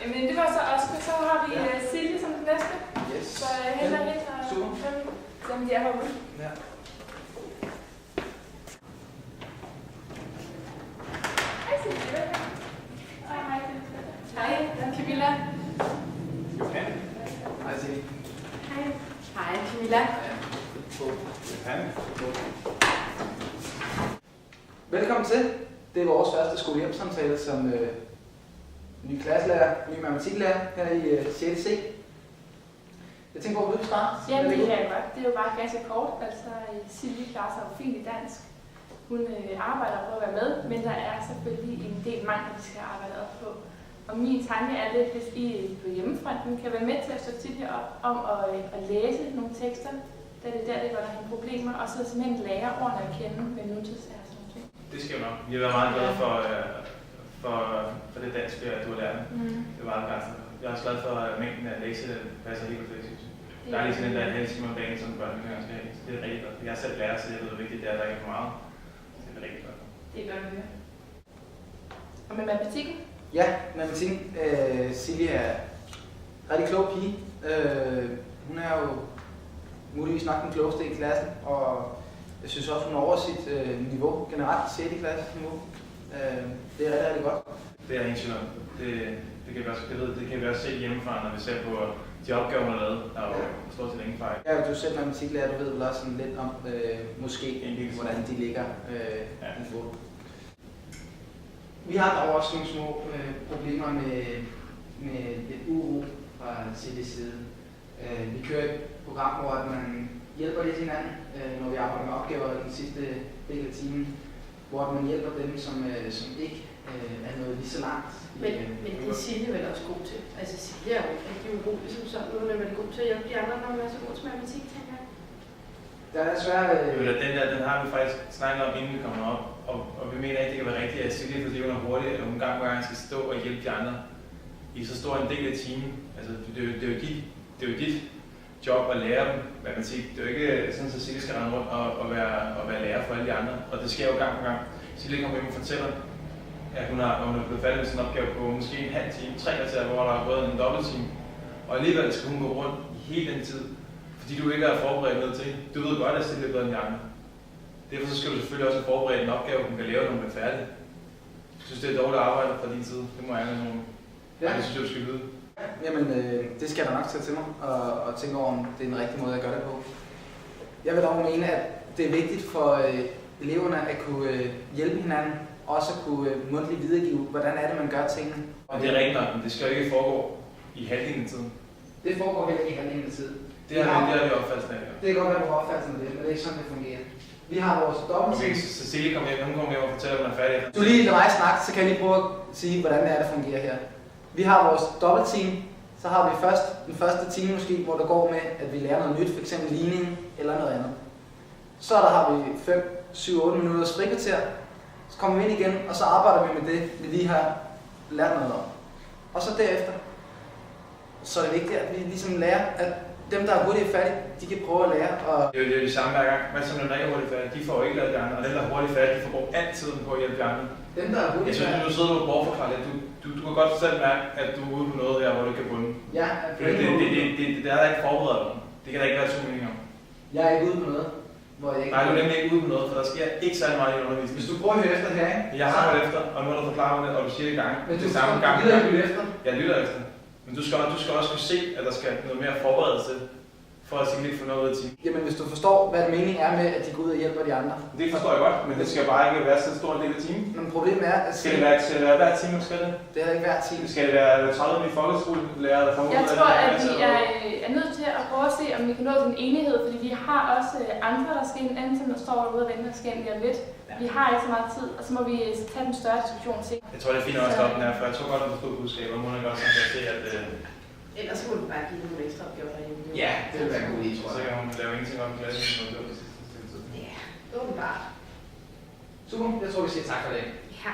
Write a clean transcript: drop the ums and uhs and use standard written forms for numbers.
Jamen, det var så Oscar. Så har vi Silje som den næste. Yes. Så hælder hen og som de er herude. Ja. Hej Silje, velkommen. Hej Camilla. Johan. Hej Silje. Hej. Hej Camilla. Johan. Velkommen til. Det er vores første skole-hjem-samtale som ny klasselærer, ny matematiklærer her i 6. C. Jeg tænker på, at du starte. Ja, det kan jeg godt. Det er jo bare ganske kort. Altså, Silje klarer sig jo fint i dansk. Hun arbejder på at være med, men der er selvfølgelig en del mangler, vi skal arbejde op på. Og min tanke er lidt, hvis I på hjemmefronten kan være med til at støtte Silje op om at læse nogle tekster, da det er der, hvor der er problemer, og så simpelthen lære ordene at kende med nutidsager og sådan noget. Det skal jo nok. Vi har været meget glade for det dansk, du har lært. Det var meget begejstret. Jeg er også glad for mængden af lektier, der passer helt perfekt. Der er lige sådan en der halv time om dagen, som børnene skal have. Så det er rigtig godt. Jeg er selv lærer, så jeg ved, hvor vigtigt det er, at der ikke er for meget. Så det er rigtig godt. Det er godt at høre. Og med matematikken? Ja, matematikken. Silje er en rigtig klog pige. Hun er jo muligvis nok den klogeste i klassen, og jeg synes også, hun er over sit niveau generelt, 6. klasse niveau. Det er rigtig, rigtig godt. Det er ingen om. Det kan vi også se hjemmefra, når vi ser på de opgaver, hun har lavet. Der er jo stort set ingen fejl. Ja, du er selv matematiklærer, du ved vel også sådan lidt om, måske, hvordan de ligger i niveau. Vi har dog også nogle små problemer med lidt uro fra Siljes side. Vi kører et program, hvor man hjælper lidt hinanden, når vi arbejder med opgaver i den sidste del af timen, hvor man hjælper dem, som ikke er nået lige så langt. Men det er Silje vel også god til. Altså Silje er jo ikke rigtig urolig som sådan, nu er man god til at hjælpe de andre, når man er så god til matematik, tænker jeg. Der er desværre... Den har vi faktisk snakket om, inden vi kommer op, og vi mener ikke, det kan være rigtigt, at Silje, fordi hun er hurtig, eller hun gang på gang skal stå og hjælpe de andre i så stor en del af timen. Altså, det er jo dit job at lære dem matematik. Det er jo ikke sådan, at Silje skal rende rundt og være lærer for alle de andre, og det sker jo gang på gang. Silje kommer hjem og fortæller, at hun er blevet færdig med sin opgave på måske en halv time, 3 kvarter, hvor der er gået en dobbelttime. Og alligevel skal hun gå rundt i hele den tid, fordi du ikke er forberedt ned til. Du ved godt, at Silje er bedre end de andre. Derfor så skal du selvfølgelig også forberede en opgave, hun kan lave, når hun er færdig. Jeg synes, det er dårligt arbejde fra din side. Det må jeg gerne have. Ja. Det synes jeg, du skal vide. Jamen, det skal jeg da nok tage til mig og tænke over, om det er den rigtige måde at gøre det på. Jeg vil dog mene, at det er vigtigt for eleverne at kunne hjælpe hinanden, også at kunne mundtligt videregive, hvordan er det, man gør tingene. Og det er rigtigt nok, men det skal jo ikke foregå i halvdelen af tiden. Det foregår heller ikke i halvdelen af tiden. Det har vi opfattelsen af. Det kan godt være, at du har opfattelsen af det, men det er ikke sådan, det fungerer. Vi har vores dobbeltteam. Okay, Cecilie kommer hjem og fortæller, at hun er færdig. Du lige lader mig snakke, så kan jeg lige prøve at sige, hvordan det er, det fungerer her. Vi har vores dobbeltteam. Så har vi først den første time måske, hvor der går med, at vi lærer noget nyt, f.eks. ligning eller noget andet. Så der har vi 5, 7, 8 minutter frikvarter. Så kommer vi ind igen, og så arbejder vi med det, vi lige har lært noget om. Og så derefter, så er det vigtigt, at vi ligesom lærer, at dem, der er hurtigt færdige, de kan prøve at lære. Og det er jo det samme hver gang. Men som dem, der ikke er hurtigt færdige, de får jo ikke lavet de andre. Og dem, der er hurtigt færdige, de får brugt al tiden på at hjælpe de andre. Dem, der er hurtigt færdige. Jeg synes, nu sidder du og bortforklarer lidt. Du kan godt selv mærke, at du er ude på noget her, hvor du kan bunde. Ja, det er der ikke forberedt om. Det kan der ikke være 2 meninger om. Jeg er ikke ude på noget, hvor jeg ikke... Nej, du er nemlig ikke ude på noget, for der sker ikke særlig meget i undervisning. Hvis du prøver at høre efter her, ikke? Jeg har hørt efter, og nu har du forklaret mig det, og du siger det i gang. Men du lytter ikke efter? Jeg lytter efter. Men du skal også kunne se, at der skal noget mere forberedelse for at sige lidt for noget ud af timen. Jamen, hvis du forstår, hvad meningen er med, at de går ud og hjælper de andre. Det forstår jeg godt, men det skal bare ikke være så stor en del af timen. Men problemet er, at... Skal det være hver time, du skal det? Det er ikke hver time. Skal det være 30 i folkeskolelærer, der får ud af det? Jeg tror, at vi er nødt til at prøve at se, om vi kan nå til en enighed, fordi vi har også andre, der skal ind, anden der står derude og venter, der skal ind lige om lidt. Vi har ikke så meget tid, og så må vi tage den større diskussion til. Jeg tror, det er fint at stoppe den her, for jeg tror godt, at du forstod budskabet, og må nok også se, at... Ellers må du bare give nogle ekstra opgaver derhjemme. Ja, det vil være en god idé, tror jeg. Så kan hun lave ingenting om i klassen, når det var det sidste tid. Ja, åbenbart. Super, jeg tror, vi siger tak for det. Ja.